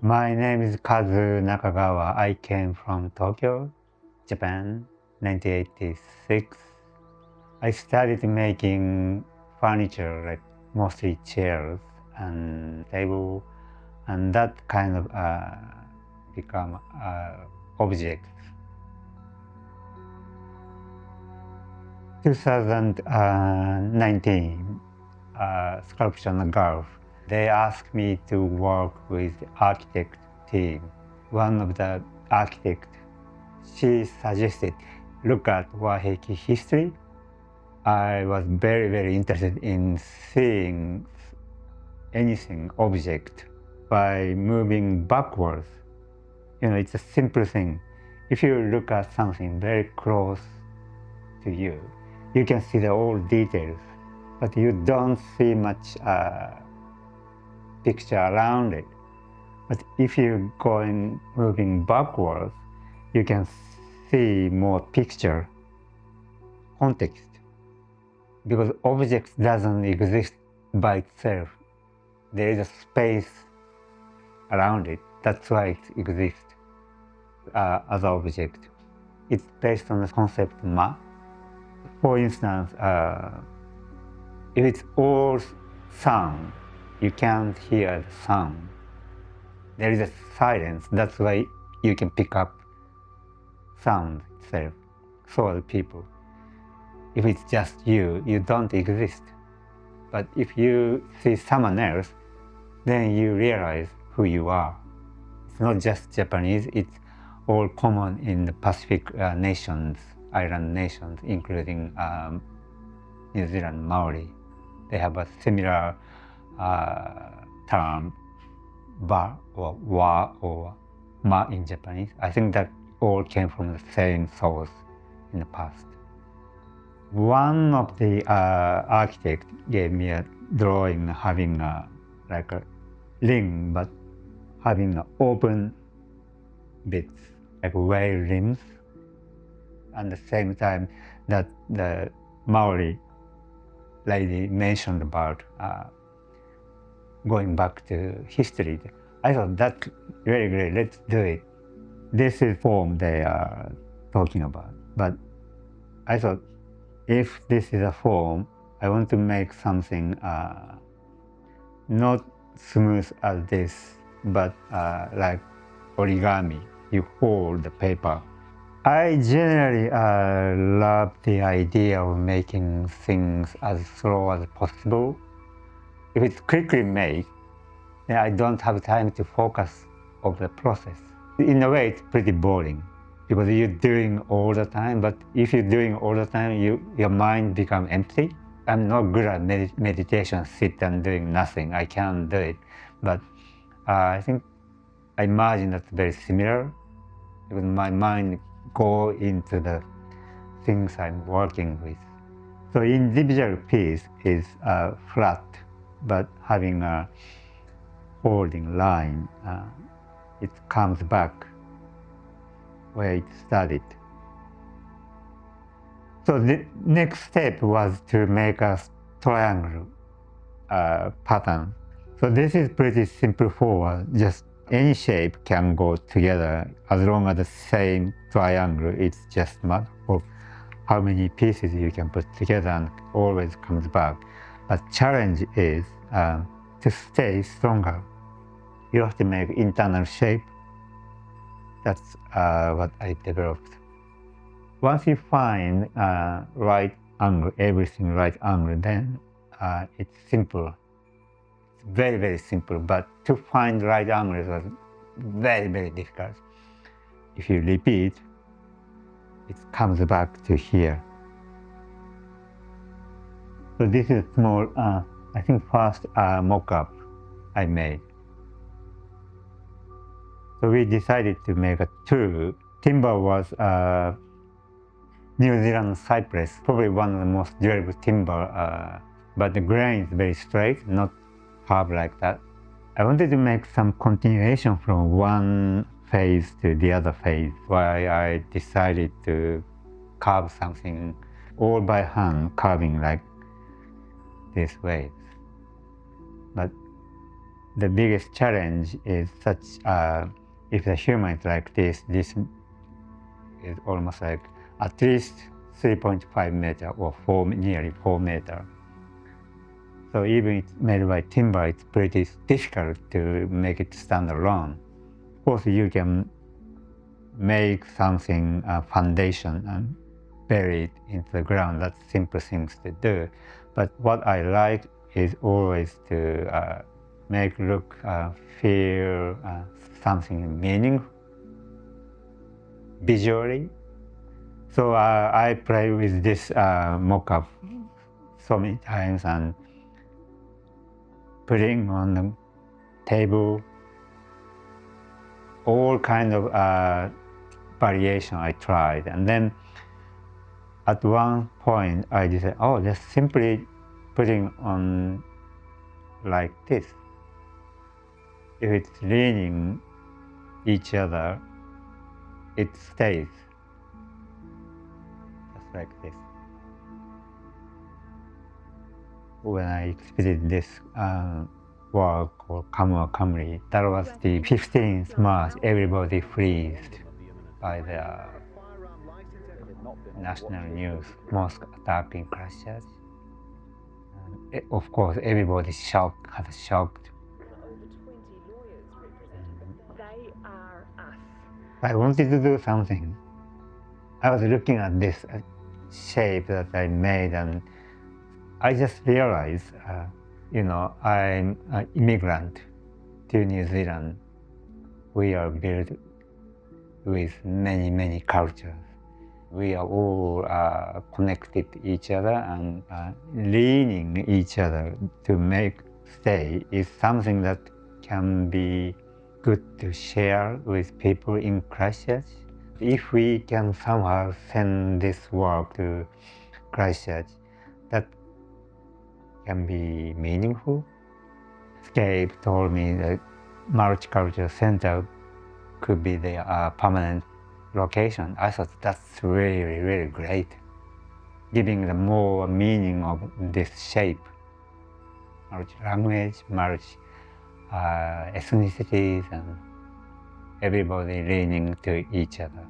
My name is Kazu Nakagawa. I came from Tokyo, Japan, 1986. I started making furniture, like mostly chairs and table, and that kind of become objects. 2019, Sculpture on the Gulf. They asked me to work with the architect team. One of the architects, she suggested, look at Waiheke history. I was very, very interested in seeing anything, object, by moving backwards. You know, it's a simple thing. If you look at something very close to you, you can see the old details, but you don't see much picture around it. But if you go in moving backwards, you can see more picture, context, because object doesn't exist by itself. There is a space around it. That's why it exists as an object. It's based on the concept ma. For instance, if it's all sound, you can't hear the sound. There is a silence. That's why you can pick up sound itself. So are the people. If it's just you, you don't exist. But if you see someone else, then you realize who you are. It's not just Japanese, it's all common in the Pacific nations, island nations, including New Zealand, Maori. They have a similar term, ba or wa or ma in Japanese. I think that all came from the same source in the past. One of the architects gave me a drawing having like a ring, but having open bits, like whale rims. At the same time that the Maori lady mentioned about going back to history. I thought that's very great, let's do it. This is form they are talking about. But I thought, if this is a form, I want to make something not smooth as this, but like origami. You hold the paper. I generally love the idea of making things as slow as possible. If it's quickly made, then I don't have time to focus on the process. In a way, it's pretty boring because you're doing all the time, but if you're doing all the time, your mind becomes empty. I'm not good at meditation, sit and doing nothing. I can't do it. But I think I imagine that's very similar because my mind go into the things I'm working with. So individual piece is flat, but having a holding line, it comes back where it started. So the next step was to make a triangle pattern. So this is pretty simple forward, just any shape can go together as long as the same triangle. It's just a matter of how many pieces you can put together and always comes back. But challenge is to stay stronger. You have to make internal shape. That's what I developed. Once you find right angle, everything right angle, then it's simple. It's very, very simple, but to find right angles was very, very difficult. If you repeat, it comes back to here. So this is small, I think first mock-up I made. So we decided to make a two. Timber was New Zealand cypress, probably one of the most durable timber, but the grain is very straight, not carved like that. I wanted to make some continuation from one phase to the other phase, why I decided to carve something all by hand, carving like this way. But the biggest challenge is such, if the human is like this is almost like at least 3.5 meter or nearly 4 meter. So even it's made by timber, it's pretty difficult to make it stand alone. Of course, you can make something, foundation, and bury it into the ground. That's simple things to do. But what I like is always to make look, feel something meaningful visually. So I play with this mock-up so many times and putting on the table all kind of variation I tried. And then at one point I decided, oh, just simply putting on like this. If it's leaning each other, it stays just like this. When I exhibited this work called Mua Ka Muri, that was the 15th March. Everybody freezed by the national news mosque attack in Christchurch. Of course, everybody was shocked. They are us. I wanted to do something. I was looking at this shape that I made, and I just realized, I'm an immigrant to New Zealand. We are built with many, many cultures. We are all connected to each other, and leaning each other to make stay is something that can be good to share with people in Christchurch. If we can somehow send this work to Christchurch, that can be meaningful. SCAPE told me that Multicultural Center could be their permanent location. I thought that's really, really great, giving the more meaning of this shape. Multi-language, multi-ethnicities, and everybody leaning to each other.